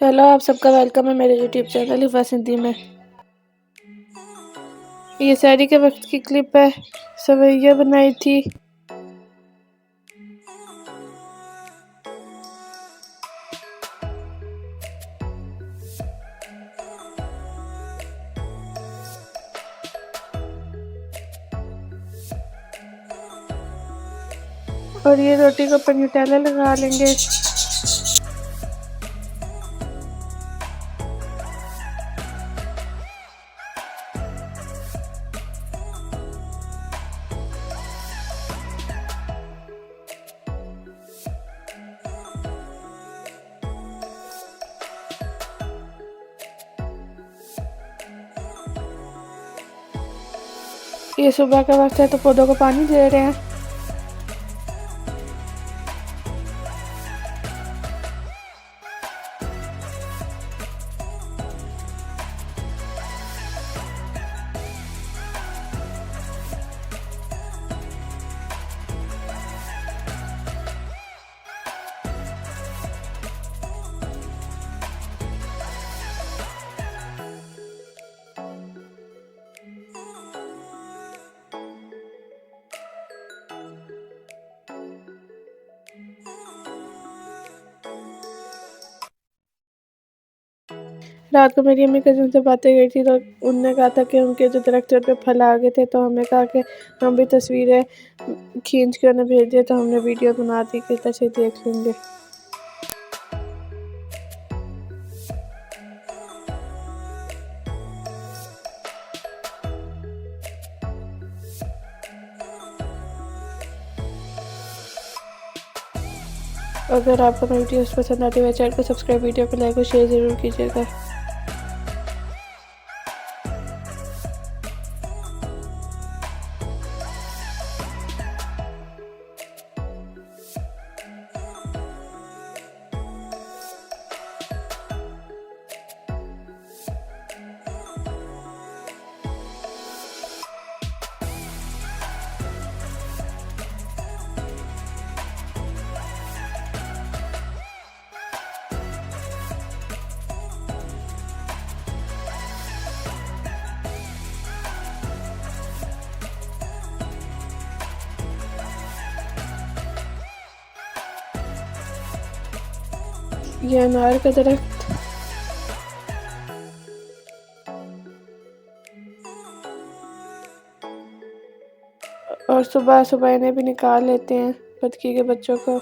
Hello, आप सबका welcome है मेरे यूट्यूब चैनल हिफा सिंधी में। ये शादी के वक्त की क्लिप है, सवैया बनाई थी। और ये रोटी को ऊपर न्यूटेला लगा लेंगे। ये सुबह का वक्त है तो पौधों को पानी दे रहे हैं। रात को मेरी अम्मी कज़िन से बातें गई थी तो उनने कहा था कि उनके जो दरख्त पे फल आ गए थे, तो हमने कहा कि हम भी तस्वीरें खींच के उन्हें भेज दिए, तो हमने वीडियो बना दी कि तैसे देख लेंगे। अगर आपको मेरी वीडियोस पसंद आती है चैनल को सब्सक्राइब, वीडियो को लाइक और शेयर ज़रूर कीजिएगा। ये अनार का दरख्त और सुबह सुबह इन्हें भी निकाल लेते हैं, बतखी के बच्चों को।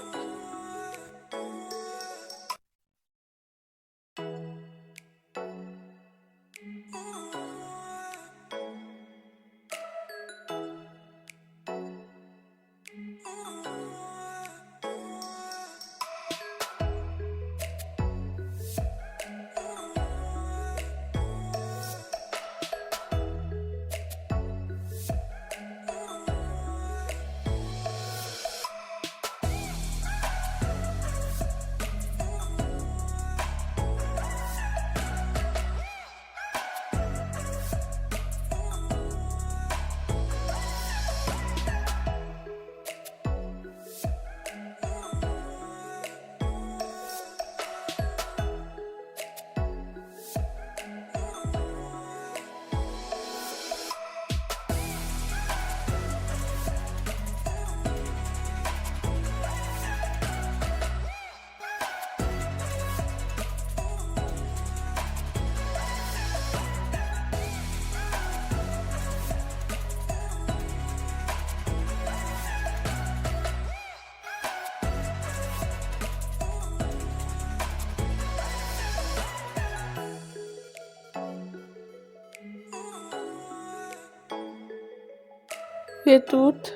ये तूत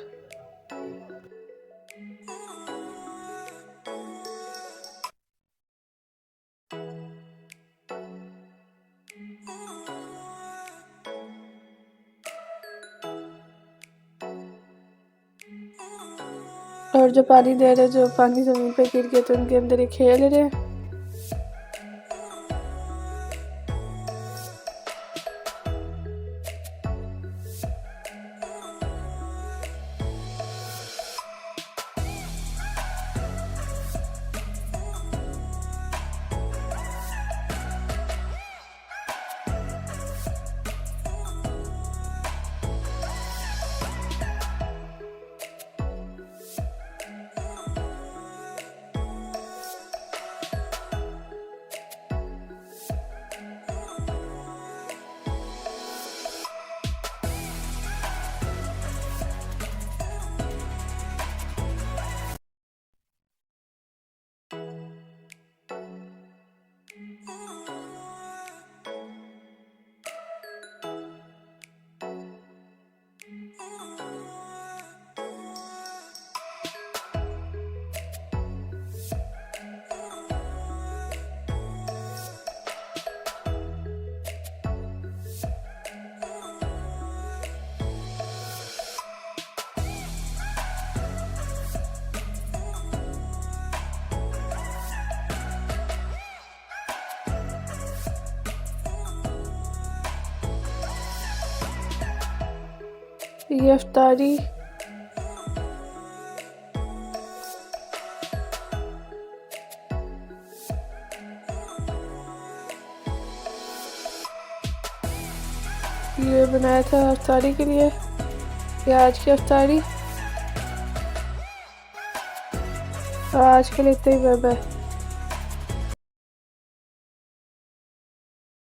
और जो पानी दे रहे, जो पानी ज़मीन पे गिर गया तो उनके अंदर ये खेल रहे हैं। ये अफ्तारी, ये बनाया था अफ्तारी के लिए, ये आज की अफ्तारी। आज के लिए इतना ही, बाय बाय।